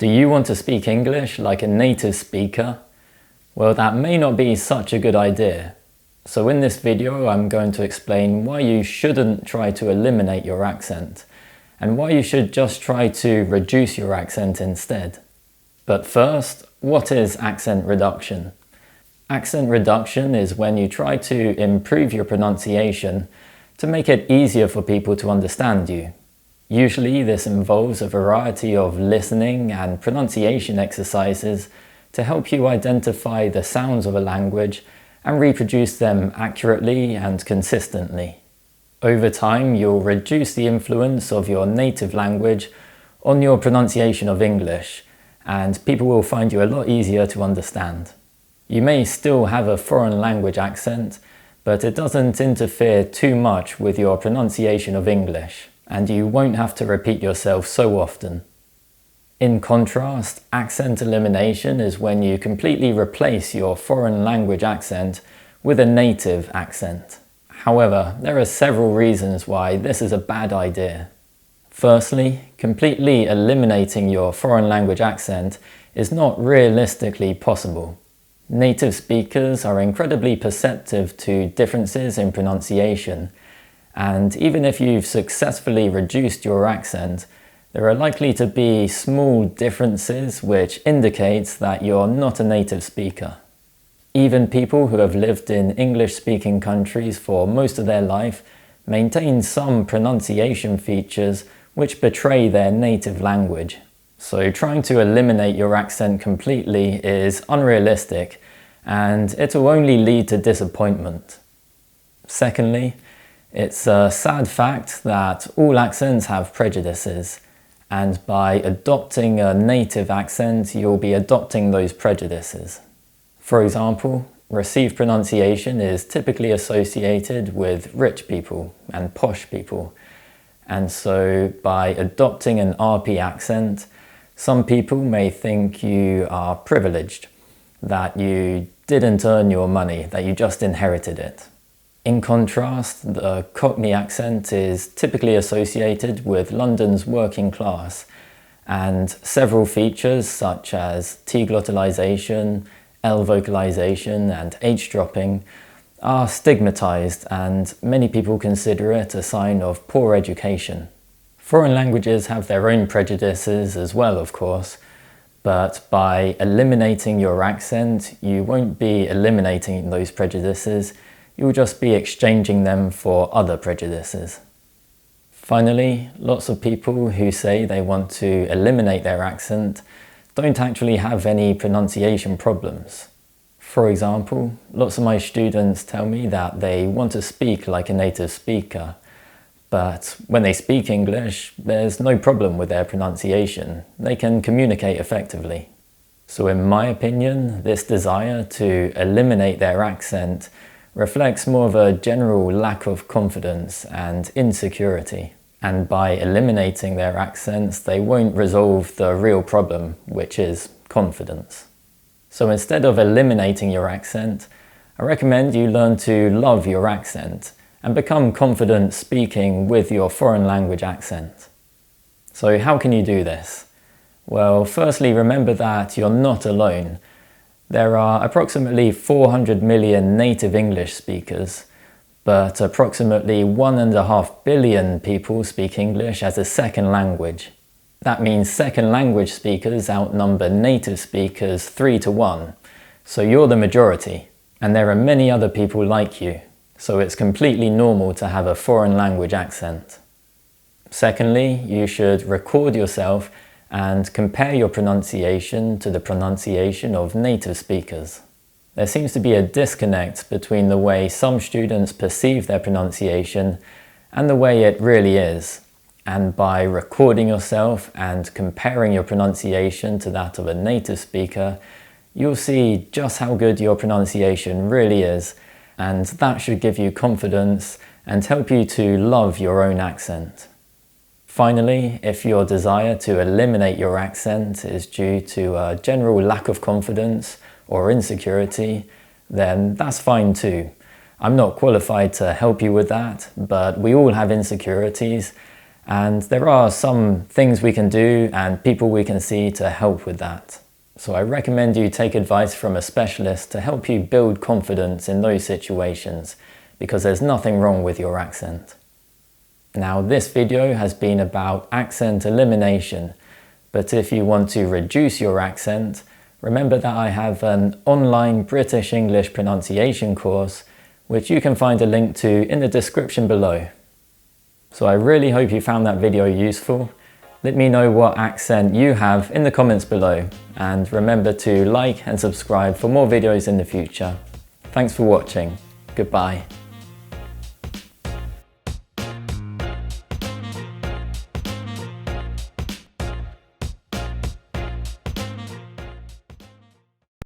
Do you want to speak English like a native speaker? Well, that may not be such a good idea. So in this video, I'm going to explain why you shouldn't try to eliminate your accent, and why you should just try to reduce your accent instead. But first, what is accent reduction? Accent reduction is when you try to improve your pronunciation to make it easier for people to understand you. Usually this involves a variety of listening and pronunciation exercises to help you identify the sounds of a language and reproduce them accurately and consistently. Over time, you'll reduce the influence of your native language on your pronunciation of English, and people will find you a lot easier to understand. You may still have a foreign language accent, but it doesn't interfere too much with your pronunciation of English, and you won't have to repeat yourself so often. In contrast, accent elimination is when you completely replace your foreign language accent with a native accent. However, there are several reasons why this is a bad idea. Firstly, completely eliminating your foreign language accent is not realistically possible. Native speakers are incredibly perceptive to differences in pronunciation, and even if you've successfully reduced your accent, there are likely to be small differences which indicates that you're not a native speaker. Even people who have lived in English-speaking countries for most of their life maintain some pronunciation features which betray their native language. So trying to eliminate your accent completely is unrealistic, and it will only lead to disappointment. Secondly, it's a sad fact that all accents have prejudices, and by adopting a native accent, you'll be adopting those prejudices. For example, received pronunciation is typically associated with rich people and posh people, and so by adopting an RP accent, some people may think you are privileged, that you didn't earn your money, that you just inherited it. In contrast, the Cockney accent is typically associated with London's working class, and several features such as T-glottalization, L-vocalization and H-dropping are stigmatized, and many people consider it a sign of poor education. Foreign languages have their own prejudices as well, of course, but by eliminating your accent, you won't be eliminating those prejudices. You'll just be exchanging them for other prejudices. Finally, lots of people who say they want to eliminate their accent don't actually have any pronunciation problems. For example, lots of my students tell me that they want to speak like a native speaker, but when they speak English, there's no problem with their pronunciation. They can communicate effectively. So in my opinion, this desire to eliminate their accent reflects more of a general lack of confidence and insecurity. And by eliminating their accents, they won't resolve the real problem, which is confidence. So instead of eliminating your accent, I recommend you learn to love your accent and become confident speaking with your foreign language accent. So how can you do this? Well, firstly, remember that you're not alone. There are approximately 400 million native English speakers, but approximately 1.5 billion people speak English as a second language. That means second language speakers outnumber native speakers 3 to 1, so you're the majority, and there are many other people like you, so it's completely normal to have a foreign language accent. Secondly, you should record yourself and compare your pronunciation to the pronunciation of native speakers. There seems to be a disconnect between the way some students perceive their pronunciation and the way it really is. And by recording yourself and comparing your pronunciation to that of a native speaker, you'll see just how good your pronunciation really is, and that should give you confidence and help you to love your own accent. Finally, if your desire to eliminate your accent is due to a general lack of confidence or insecurity, then that's fine too. I'm not qualified to help you with that, but we all have insecurities, And there are some things we can do and people we can see to help with that. So I recommend you take advice from a specialist to help you build confidence in those situations, because there's nothing wrong with your accent. Now, this video has been about accent elimination, but if you want to reduce your accent, remember that I have an online British English pronunciation course, which you can find a link to in the description below. So I really hope you found that video useful. Let me know what accent you have in the comments below, and remember to like and subscribe for more videos in the future. Thanks for watching. Goodbye.